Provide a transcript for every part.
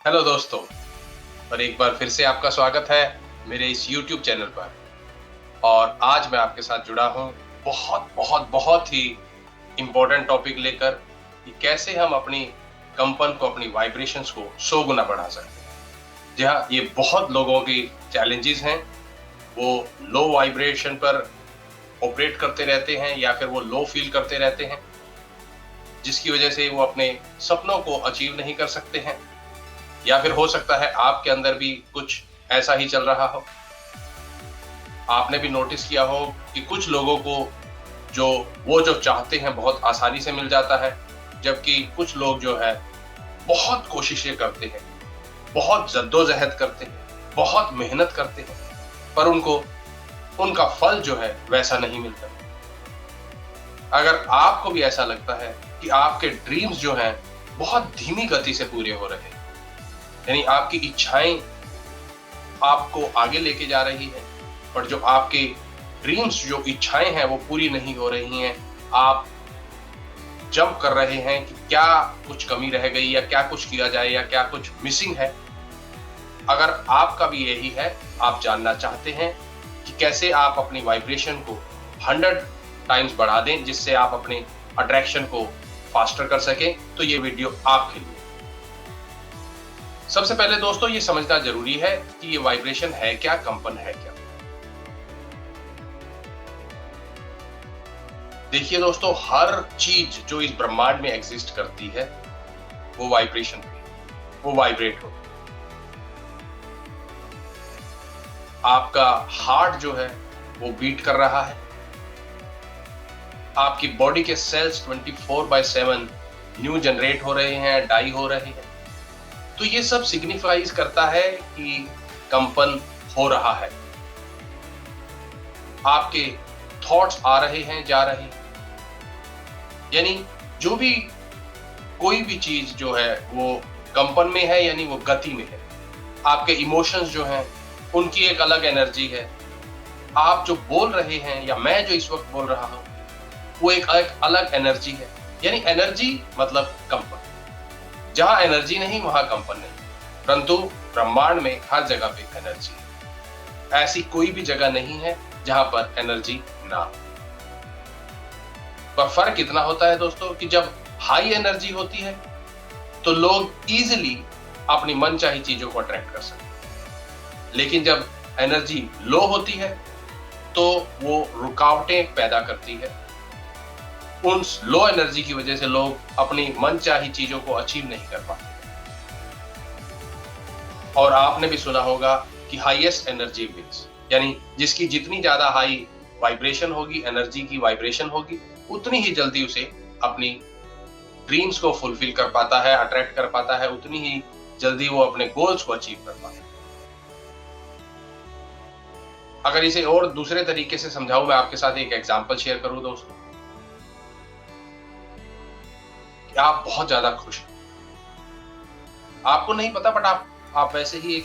Hello दोस्तों। और एक बार फिर से आपका स्वागत है मेरे इस YouTube चैनल पर। और आज मैं आपके साथ जुड़ा हूँ बहुत बहुत बहुत ही इम्पोर्टेंट टॉपिक लेकर कि कैसे हम अपनी कंपन को, अपनी वाइब्रेशंस को 100 गुना बढ़ा सकते हैं। जी हाँ, ये बहुत लोगों की चैलेंजेस हैं। वो लो वाइब्रेशन पर ऑपरेट करते रहते हैं या फिर वो लो फील करते रहते हैं, जिसकी वजह से वो अपने सपनों को अचीव नहीं कर सकते हैं। या फिर हो सकता है आपके अंदर भी कुछ ऐसा ही चल रहा हो। आपने भी नोटिस किया हो कि कुछ लोगों को जो चाहते हैं बहुत आसानी से मिल जाता है, जबकि कुछ लोग जो है बहुत कोशिशें करते हैं, बहुत जद्दोजहद करते हैं, बहुत मेहनत करते हैं, पर उनको उनका फल जो है वैसा नहीं मिलता। अगर आपको भी ऐसा लगता है कि आपके ड्रीम्स जो हैं बहुत धीमी गति से पूरे हो रहे हैं, यानी आपकी इच्छाएं आपको आगे लेके जा रही है, पर जो आपके ड्रीम्स, जो इच्छाएं हैं वो पूरी नहीं हो रही हैं, आप जंप कर रहे हैं कि क्या कुछ कमी रह गई या क्या कुछ किया जाए या क्या कुछ मिसिंग है। अगर आपका भी यही है, आप जानना चाहते हैं कि कैसे आप अपनी वाइब्रेशन को 100 टाइम्स बढ़ा दें जिससे आप अपने अट्रैक्शन को फास्टर कर सकें, तो ये वीडियो आपके लिए। सबसे पहले दोस्तों ये समझना जरूरी है कि ये वाइब्रेशन है क्या, कंपन है क्या। देखिए दोस्तों, हर चीज जो इस ब्रह्मांड में एग्जिस्ट करती है वो वाइब्रेशन पे, वो वाइब्रेट हो। आपका हार्ट जो है वो बीट कर रहा है, आपकी बॉडी के सेल्स 24/7 न्यू जनरेट हो रहे हैं, डाई हो रहे हैं। तो ये सब सिग्निफाइज करता है कि कंपन हो रहा है। आपके थॉट्स आ रहे हैं, जा रहे हैं, यानी जो भी कोई भी चीज जो है वो कंपन में है, यानी वो गति में है। आपके इमोशंस जो हैं उनकी एक अलग एनर्जी है। आप जो बोल रहे हैं या मैं जो इस वक्त बोल रहा हूं वो एक अलग एनर्जी है। यानी एनर्जी मतलब कंपन। जहां एनर्जी नहीं वहां कंपन नहीं, परंतु ब्रह्मांड में हर जगह पे एनर्जी है। ऐसी कोई भी जगह नहीं है जहां पर एनर्जी ना हो। पर फर्क इतना होता है दोस्तों कि जब हाई एनर्जी होती है तो लोग इजीली अपनी मनचाही चीजों को अट्रैक्ट कर सकते हैं, लेकिन जब एनर्जी लो होती है तो वो रुकावटें पैदा करती है। उन लो एनर्जी की वजह से लोग अपनी मनचाही चीजों को अचीव नहीं कर पाते। और आपने भी सुना होगा कि हाईएस्ट एनर्जी विन्स, यानी जिसकी जितनी ज्यादा हाई वाइब्रेशन होगी, एनर्जी की वाइब्रेशन होगी, उतनी ही जल्दी उसे अपनी ड्रीम्स को फुलफिल कर पाता है, अट्रैक्ट कर पाता है, उतनी ही जल्दी वो अपने गोल्स को अचीव कर पाता है। अगर इसे और दूसरे तरीके से समझाऊं, मैं आपके साथ एक एग्जांपल शेयर करूं दोस्तों, कि आप बहुत ज्यादा खुश हैं, आपको नहीं पता, बट आप वैसे ही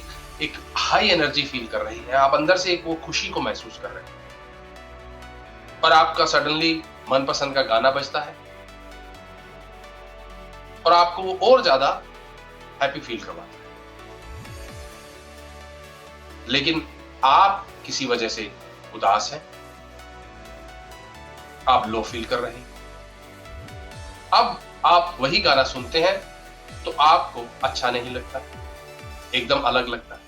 एक हाई एनर्जी फील कर रही हैं, आप अंदर से एक वो खुशी को महसूस कर रहे हैं, और आपका सडनली मनपसंद का गाना बजता है और आपको वो और ज्यादा हैप्पी फील करवाता है। लेकिन आप किसी वजह से उदास हैं, आप लो फील कर रहे हैं। अब आप वही गाना सुनते हैं तो आपको अच्छा नहीं लगता, एकदम अलग लगता है।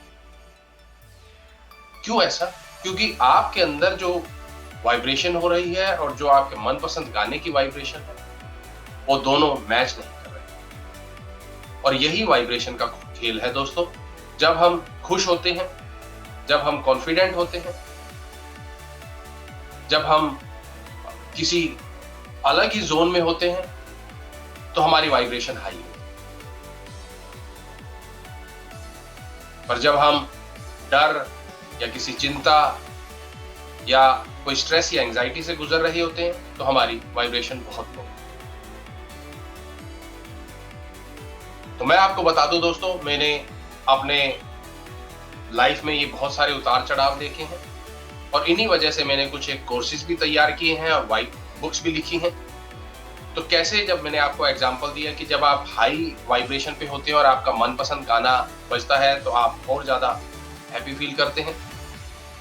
क्यों ऐसा? क्योंकि आपके अंदर जो वाइब्रेशन हो रही है और जो आपके मनपसंद गाने की वाइब्रेशन है वो दोनों मैच नहीं कर रहे। और यही वाइब्रेशन का खेल है दोस्तों। जब हम खुश होते हैं, जब हम कॉन्फिडेंट होते हैं, जब हम किसी अलग ही जोन में होते हैं, तो हमारी वाइब्रेशन हाई होती है। पर जब हम डर या किसी चिंता या कोई स्ट्रेस या एंजाइटी से गुजर रहे होते हैं तो हमारी वाइब्रेशन बहुत लो है। तो मैं आपको बता दूं दोस्तों, मैंने अपने लाइफ में ये बहुत सारे उतार चढ़ाव देखे हैं, और इन्हीं वजह से मैंने कुछ एक कोर्सेज भी तैयार किए हैं और वाइट बुक्स भी लिखी हैं। तो कैसे, जब मैंने आपको एग्जांपल दिया कि जब आप हाई वाइब्रेशन पे होते हैं और आपका मनपसंद गाना बजता है तो आप और ज़्यादा हैप्पी फील करते हैं,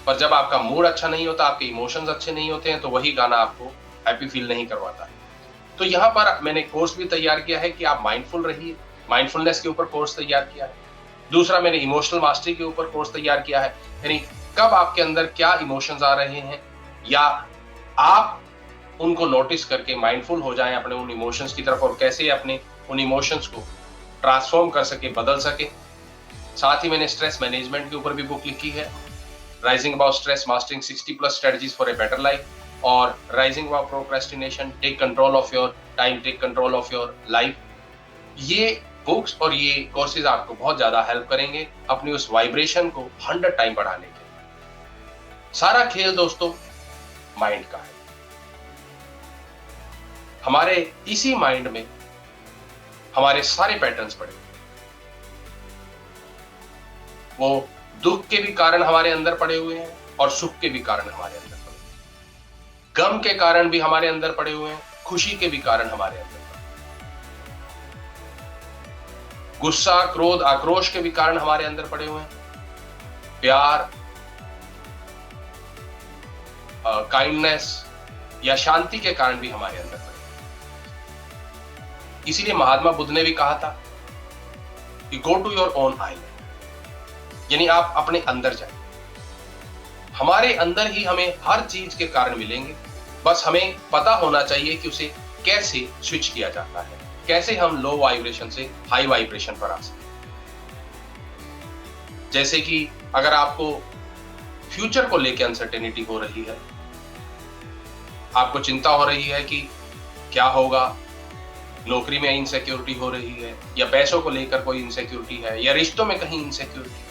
पर जब आपका मूड अच्छा नहीं होता, आपके इमोशंस अच्छे नहीं होते हैं, तो वही गाना आपको हैप्पी फील नहीं करवाता है। तो यहाँ पर मैंने कोर्स भी तैयार किया है कि आप माइंडफुल रहिए, माइंडफुलनेस के ऊपर कोर्स तैयार किया है। दूसरा, मैंने इमोशनल मास्टरी के ऊपर कोर्स तैयार किया है, यानी कब आपके अंदर क्या इमोशंस आ रहे हैं, या आप उनको नोटिस करके माइंडफुल हो जाएं अपने उन इमोशंस की तरफ, और कैसे अपने उन इमोशंस को ट्रांसफॉर्म कर सके, बदल सके। साथ ही मैंने स्ट्रेस मैनेजमेंट के ऊपर भी बुक लिखी है, rising about stress, mastering 60+ strategies for a better life, और rising about procrastination, take control of your time, take control of your life. ये बुक्स और ये कोर्सेज आपको बहुत ज्यादा हेल्प करेंगे अपनी उस वाइब्रेशन को 100 टाइम बढ़ाने के। सारा खेल दोस्तों माइंड का है। हमारे इसी माइंड में हमारे सारे पैटर्न्स पड़े, वो दुख के भी कारण हमारे अंदर पड़े हुए हैं और सुख के भी कारण हमारे अंदर पड़े हुए हैं, गम के कारण भी हमारे अंदर पड़े हुए हैं, खुशी के भी कारण हमारे अंदर, गुस्सा, क्रोध, आक्रोश के भी कारण हमारे अंदर पड़े हुए हैं, प्यार, काइंडनेस या शांति के कारण भी हमारे अंदर पड़े हुए हैं। इसीलिए महात्मा बुद्ध ने भी कहा था कि go to your own island, यानी आप अपने अंदर जाएं। हमारे अंदर ही हमें हर चीज के कारण मिलेंगे, बस हमें पता होना चाहिए कि उसे कैसे स्विच किया जाता है, कैसे हम लो वाइब्रेशन से हाई वाइब्रेशन पर आ सकते। जैसे कि अगर आपको फ्यूचर को लेकर अनसर्टेनिटी हो रही है, आपको चिंता हो रही है कि क्या होगा, नौकरी में इनसिक्योरिटी हो रही है, या पैसों को लेकर कोई इनसिक्योरिटी है, या रिश्तों में कहीं इनसिक्योरिटी,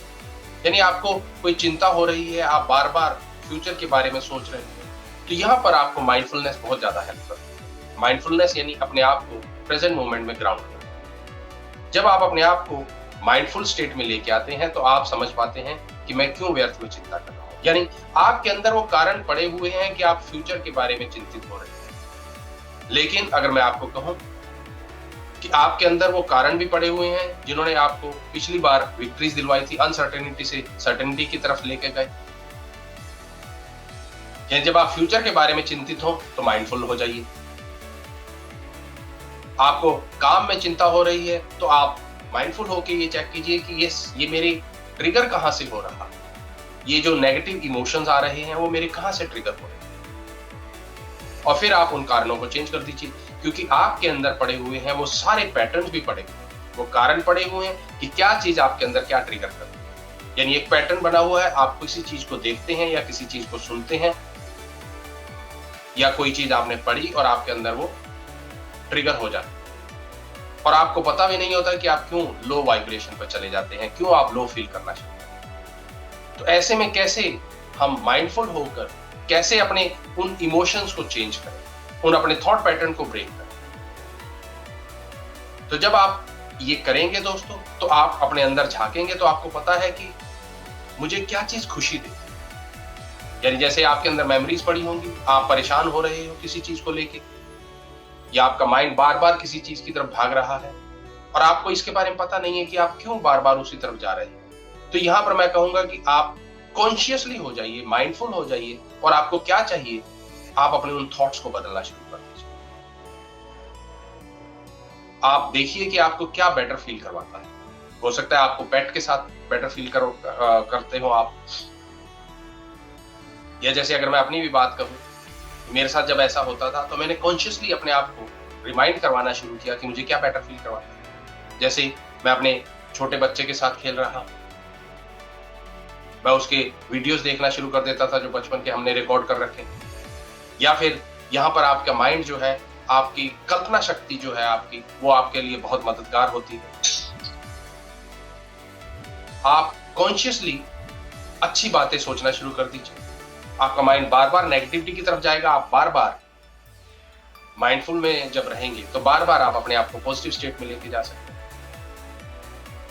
यानी आपको कोई चिंता हो रही है, आप बार बार फ्यूचर के बारे में सोच रहे हैं, तो यहाँ पर आपको माइंडफुलनेस बहुत ज्यादा हेल्प करती है। माइंडफुलनेस यानी अपने आप को प्रेजेंट मोमेंट में ग्राउंड करना। जब आप अपने आप को माइंडफुल स्टेट में लेके आते हैं तो आप समझ पाते हैं कि मैं क्यों व्यर्थ में चिंता कर रहा हूँ, यानी आपके अंदर वो कारण पड़े हुए हैं कि आप फ्यूचर के बारे में चिंतित हो रहे हैं। लेकिन अगर मैं आपको कहूं कि आपके अंदर वो कारण भी पड़े हुए हैं जिन्होंने आपको पिछली बार विक्ट्रीज दिलवाई थी, अनसर्टेनिटी से सर्टेनिटी की तरफ लेके गए, यानी जब आप फ्यूचर के बारे में चिंतित हो तो माइंडफुल हो जाइए। आपको काम में चिंता हो रही है तो आप माइंडफुल होकर ये चेक कीजिए कि ये मेरे ट्रिगर कहां से हो रहा, ये जो नेगेटिव इमोशंस आ रहे हैं वो मेरे कहां से ट्रिगर हो रहे हैं, और फिर आप उन कारणों को चेंज कर दीजिए, क्योंकि आपके अंदर पड़े हुए हैं वो सारे पैटर्न्स भी पड़े हुए हैं, वो कारण पड़े हुए हैं कि क्या चीज आपके अंदर क्या ट्रिगर कर रही है। यानी एक पैटर्न बना हुआ है, आप किसी चीज को देखते हैं या किसी चीज को सुनते हैं, या कोई चीज आपने पढ़ी और आपके अंदर वो ट्रिगर हो जाती है, और आपको पता भी नहीं होता कि आप क्यों लो वाइब्रेशन पर चले जाते हैं, क्यों आप लो फील करना शुरू करते हैं। तो ऐसे में कैसे हम माइंडफुल होकर कैसे अपने उन इमोशंस को चेंज करें, उन अपने थॉट पैटर्न को ब्रेक करें। तो जब आप ये करेंगे दोस्तों, तो आप अपने अंदर झांकेंगे तो आपको पता है कि मुझे क्या चीज खुशी देती है। यानी जैसे आपके अंदर मेमोरीज पड़ी होंगी, आप परेशान हो रहे हो किसी चीज को लेके, या आपका माइंड बार बार किसी चीज की तरफ भाग रहा है और आपको इसके बारे में पता नहीं है कि आप क्यों बार बार उसी तरफ जा रहे हैं। तो यहां पर मैं कहूंगा कि आप कॉन्शियसली हो जाइए, माइंडफुल हो जाइए, और आपको क्या चाहिए, आप अपने उन थॉट्स को बदलना शुरू कर दीजिए। आप देखिए कि आपको क्या बेटर फील करवाता है। हो सकता है आपको पेट के साथ बेटर फील करते हो आप, या जैसे अगर मैं अपनी भी बात करूं, मेरे साथ जब ऐसा होता था तो मैंने कॉन्शियसली अपने आप को रिमाइंड करवाना शुरू किया कि मुझे क्या बेटर फील करवाता है। जैसे मैं अपने छोटे बच्चे के साथ खेल रहा, मैं उसके वीडियोस देखना शुरू कर देता था जो बचपन के हमने रिकॉर्ड कर रखे, या फिर यहाँ पर आपका माइंड जो है, आपकी कल्पना शक्ति जो है आपकी, वो आपके लिए बहुत मददगार होती है। आप कॉन्शियसली अच्छी बातें सोचना शुरू कर दीजिए, आपका माइंड बार बार नेगेटिविटी की तरफ जाएगा। आप बार बार माइंडफुल में जब रहेंगे तो बार बार आप अपने आप को पॉजिटिव स्टेट में लेके जा सकते हैं।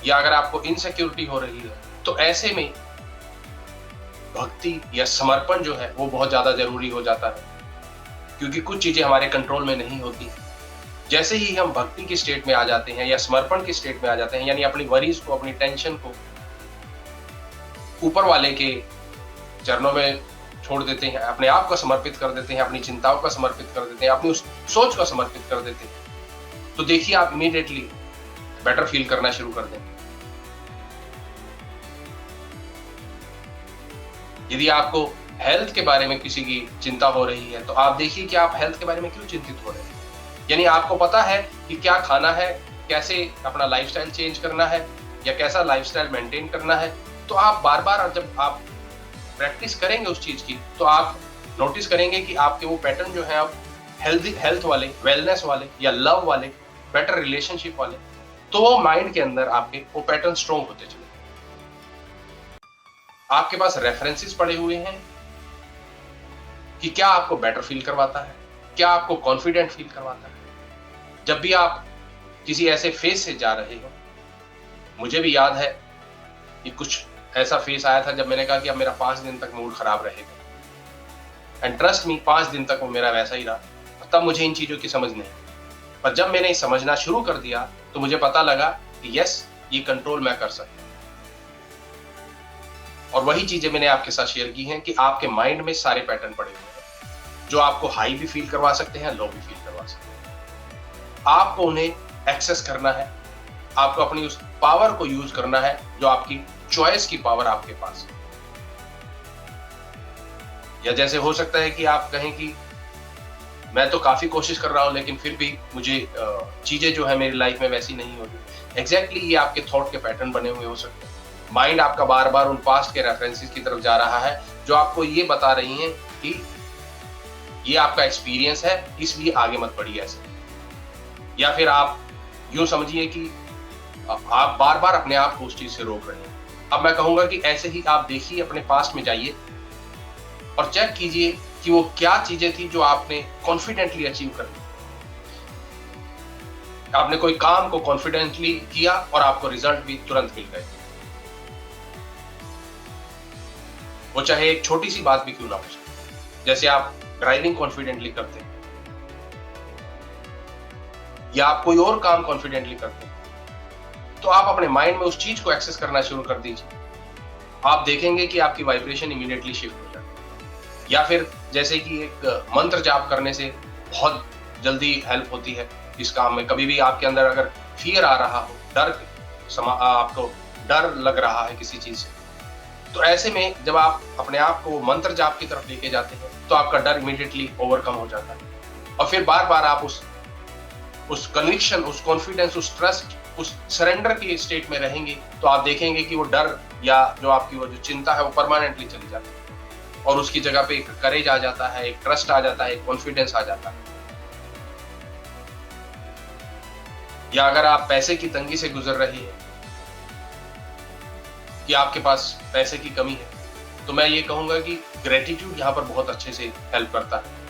या अगर आपको इनसिक्योरिटी हो रही है तो ऐसे में भक्ति या समर्पण जो है वो बहुत ज्यादा जरूरी हो जाता है, क्योंकि कुछ चीजें हमारे कंट्रोल में नहीं होती। जैसे ही हम भक्ति की स्टेट में आ जाते हैं या समर्पण की स्टेट में आ जाते हैं, यानी अपनी वरीज को, अपनी टेंशन को ऊपर वाले के चरणों में छोड़ देते हैं, अपने आप को समर्पित कर देते हैं, अपनी चिंताओं का समर्पित कर देते हैं, अपनी उस सोच को समर्पित कर देते हैं, तो देखिए आप इमीडिएटली बेटर फील करना शुरू कर देंगे। यदि आपको हेल्थ के बारे में किसी की चिंता हो रही है, तो आप देखिए कि आप हेल्थ के बारे में क्यों चिंतित हो रहे हैं। यानी आपको पता है कि क्या खाना है, कैसे अपना लाइफस्टाइल चेंज करना है या कैसा लाइफस्टाइल मेंटेन करना है, तो आप बार बार जब आप प्रैक्टिस करेंगे उस चीज की, तो आप नोटिस करेंगे कि आपके वो पैटर्न जो है, आप हेल्थ वाले, वेलनेस वाले या लव वाले, बेटर रिलेशनशिप वाले, तो वो माइंड के अंदर आपके वो पैटर्न स्ट्रॉन्ग होते चले। आपके पास रेफरेंसेस पड़े हुए हैं कि क्या आपको बेटर फील करवाता है, क्या आपको कॉन्फिडेंट फील करवाता है। जब भी आप किसी ऐसे फेज से जा रहे हो, मुझे भी याद है कि कुछ ऐसा फेज आया था जब मैंने कहा कि अब मेरा 5 दिन तक मूड खराब रहेगा, एंड ट्रस्ट मी 5 दिन तक वो मेरा वैसा ही रहा। तब मुझे इन चीजों की समझ नहीं, पर जब मैंने समझना शुरू कर दिया तो मुझे पता लगा कि यस, ये कंट्रोल मैं कर सकता हूं। और वही चीजें मैंने आपके साथ शेयर की हैं कि आपके माइंड में सारे पैटर्न पड़े हुए हैं जो आपको हाई भी फील करवा सकते हैं, लो भी फील करवा सकते हैं। आपको उन्हें एक्सेस करना है, आपको अपनी उस पावर को यूज करना है जो आपकी चॉइस की पावर आपके पास है। या जैसे हो सकता है कि आप कहें कि मैं तो काफी कोशिश कर रहा हूं लेकिन फिर भी मुझे चीजें जो है मेरी लाइफ में वैसी नहीं हो रही। एग्जैक्टली ये आपके थॉट के पैटर्न बने हुए हो सकते हैं। माइंड आपका बार बार उन पास्ट के रेफरेंसेस की तरफ जा रहा है जो आपको ये बता रही हैं कि ये आपका एक्सपीरियंस है, इसलिए आगे मत बढ़िए ऐसे। या फिर आप यूं समझिए कि आप बार बार अपने आप को उस चीज से रोक रहे हैं। अब मैं कहूंगा कि ऐसे ही आप देखिए, अपने पास्ट में जाइए और चेक कीजिए कि वो क्या चीजें थी जो आपने कॉन्फिडेंटली अचीव कर ली। आपने कोई काम को कॉन्फिडेंटली किया और आपको रिजल्ट भी तुरंत मिल गए, वो चाहे एक छोटी सी बात भी क्यों ना हो सके। जैसे आप ड्राइविंग कॉन्फिडेंटली करते हैं या आप कोई और काम कॉन्फिडेंटली करते हैं, तो आप अपने माइंड में उस चीज को एक्सेस करना शुरू कर दीजिए। आप देखेंगे कि आपकी वाइब्रेशन इमीडिएटली शिफ्ट हो जाती है। या फिर जैसे कि एक मंत्र जाप करने से बहुत जल्दी हेल्प होती है इस काम में। कभी भी आपके अंदर अगर फियर आ रहा हो, आपको डर लग रहा है किसी चीज से, तो ऐसे में जब आप अपने आप को मंत्र जाप की तरफ लेके जाते हैं तो आपका डर इमीडिएटली ओवरकम हो जाता है। और फिर बार बार आप उस कन्विक्शन, उस कॉन्फिडेंस, उस ट्रस्ट, उस सरेंडर की स्टेट में रहेंगे, तो आप देखेंगे कि वो डर या जो आपकी वो जो चिंता है वो परमानेंटली चली जाती है और उसकी जगह पे एक करेज आ जाता है, एक ट्रस्ट आ जाता है, एक कॉन्फिडेंस आ जाता है। या अगर आप पैसे की तंगी से गुजर रही हैं कि आपके पास पैसे की कमी है, तो मैं ये कहूंगा कि ग्रेटिट्यूड यहां पर बहुत अच्छे से हेल्प करता है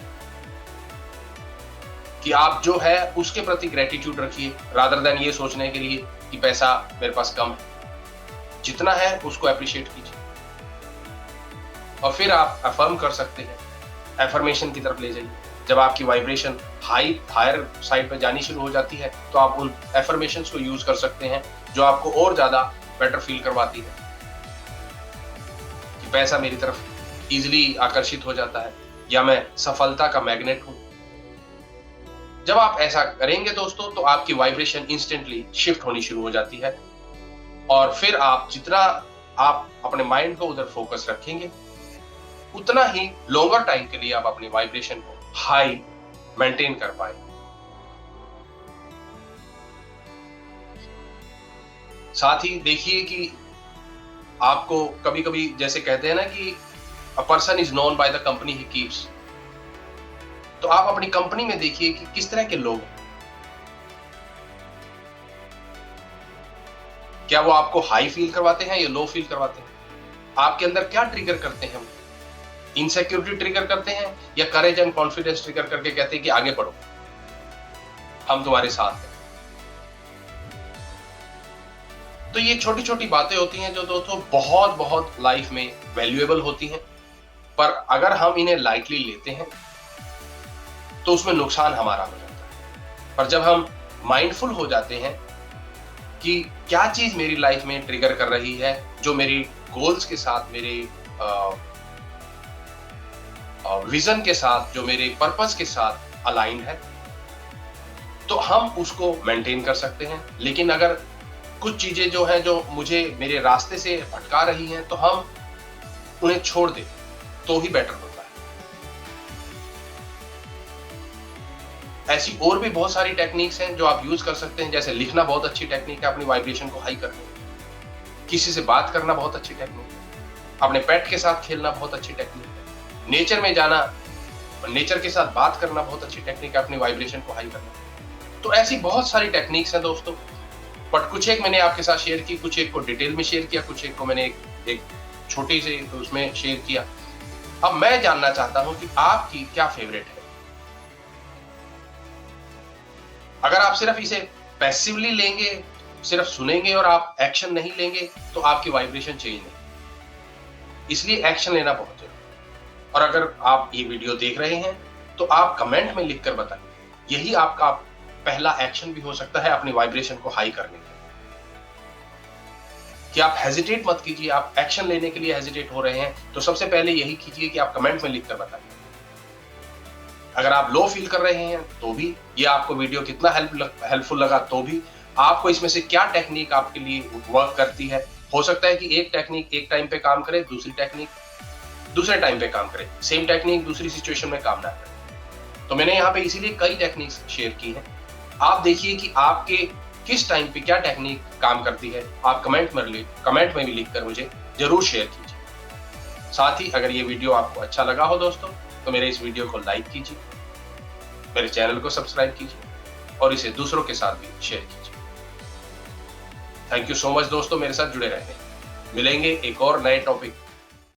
कि आप जो है उसके प्रति ग्रेटिट्यूड रखिए, रादर देन ये सोचने के लिए कि पैसा मेरे पास कम है। जितना है उसको अप्रिशिएट कीजिए और फिर आप अफर्म कर सकते हैं, एफर्मेशन की तरफ ले जाइए। जब आपकी वाइब्रेशन हायर साइड पे जानी शुरू हो जाती है, तो आप उन एफर्मेशंस को यूज कर सकते हैं जो आपको और ज्यादा बेटर फील करवाती है कि पैसा मेरी तरफ इजीली आकर्षित हो जाता है या मैं सफलता का मैग्नेट हूं। जब आप ऐसा करेंगे दोस्तों, तो आपकी वाइब्रेशन इंस्टेंटली शिफ्ट होनी शुरू हो जाती है और फिर आप जितना आप अपने माइंड को उधर फोकस रखेंगे, उतना ही लॉन्गर टाइम के लिए आप अपनी वाइब्रेशन को हाई मेंटेन कर पाएंगे। साथ ही देखिए कि आपको कभी कभी जैसे कहते हैं ना कि a person is known by the company he keeps, तो आप अपनी कंपनी में देखिए कि किस तरह के लोग हैं। क्या वो आपको हाई फील करवाते हैं या लो फील करवाते हैं? आपके अंदर क्या ट्रिगर करते हैं? इनसिक्योरिटी ट्रिगर करते हैं या करेज एंड कॉन्फिडेंस ट्रिगर करके कहते हैं कि आगे बढ़ो, हम तुम्हारे साथ हैं। तो ये छोटी छोटी बातें होती हैं जो दोस्तों बहुत बहुत लाइफ में वैल्यूएबल होती हैं, पर अगर हम इन्हें लाइटली लेते हैं तो उसमें नुकसान हमारा हो जाता है। पर जब हम माइंडफुल हो जाते हैं कि क्या चीज मेरी लाइफ में ट्रिगर कर रही है, जो मेरी गोल्स के साथ, मेरे विजन के साथ, जो मेरे पर्पस के साथ अलाइंड है, तो हम उसको मेंटेन कर सकते हैं। लेकिन अगर कुछ चीजें जो हैं जो मुझे मेरे रास्ते से भटका रही हैं, तो हम उन्हें छोड़ दें तो ही बेटर होता है। ऐसी और भी बहुत सारी टेक्निक्स हैं जो आप यूज कर सकते हैं। जैसे लिखना बहुत अच्छी टेक्निक है अपनी वाइब्रेशन को हाई करने की। किसी से बात करना बहुत अच्छी टेक्निक है। अपने पेट के साथ खेलना बहुत अच्छी टेक्निक है। नेचर में जाना, नेचर के साथ बात करना बहुत अच्छी टेक्निक है अपनी वाइब्रेशन को हाई करने की। तो ऐसी बहुत सारी टेक्निक्स हैं दोस्तों, बट कुछ एक मैंने आपके साथ शेयर की, कुछ एक को डिटेल में शेयर किया, कुछ एक को मैंने एक छोटी से उसमें शेयर किया। अब मैं जानना चाहता हूं कि आपकी क्या फेवरेट है। अगर आप सिर्फ इसे पैसिवली लेंगे, सिर्फ सुनेंगे और आप एक्शन नहीं लेंगे, तो आपकी वाइब्रेशन चेंज नहीं। इसलिए एक्शन लेना बहुत जरूरी है। और अगर आप ये वीडियो देख रहे हैं तो आप कमेंट में लिखकर बताइए। यही आपका पहला एक्शन भी हो सकता है अपनी वाइब्रेशन को हाई करने के लिए। कि आप हेजिटेट मत कीजिए। आप एक्शन लेने के लिए हेजिटेट हो रहे हैं तो सबसे पहले यही कीजिए कि आप कमेंट में लिखकर बताइए। अगर आप लो फील कर रहे हैं तो भी, ये आपको वीडियो कितना हेल्पफुल लगा तो भी, आपको इसमें से क्या टेक्निक आपके लिए वर्क करती है। हो सकता है कि एक टेक्निक एक टाइम पे काम करे, दूसरी टेक्निक दूसरे टाइम पे काम करे, सेम टेक्निक दूसरी सिचुएशन में काम ना करे। तो मैंने यहाँ पे इसीलिए कई टेक्निक्स शेयर की हैं। आप देखिए कि आपके किस टाइम पे क्या टेक्निक काम करती है। आप कमेंट में भी लिखकर मुझे जरूर शेयर कीजिए। साथ ही अगर ये वीडियो आपको अच्छा लगा हो दोस्तों, तो मेरे इस वीडियो को लाइक कीजिए, मेरे चैनल को सब्सक्राइब कीजिए और इसे दूसरों के साथ भी शेयर कीजिए। थैंक यू सो मच दोस्तों, मेरे साथ जुड़े रहने। मिलेंगे एक और नए टॉपिक